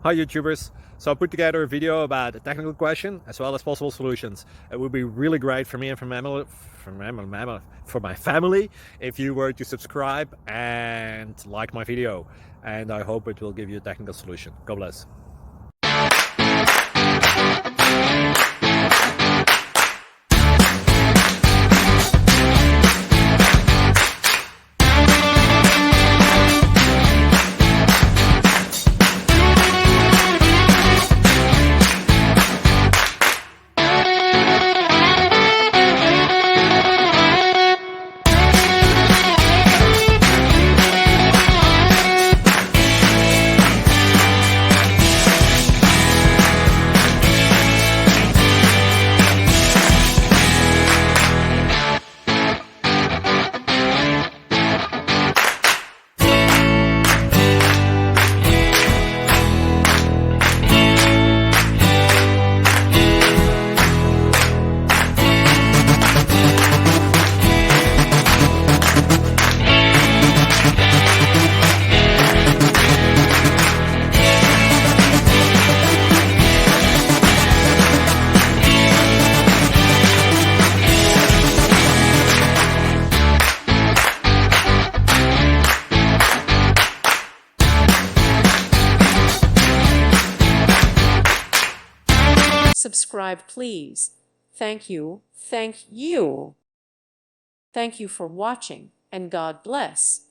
Hi YouTubers! So I put together a video about a technical question as well as possible solutions. It would be really great for me and for my family if you were to subscribe and like my video, and I hope it will give you a technical solution. God bless. Subscribe, please. Thank you. Thank you. Thank you for watching, and God bless.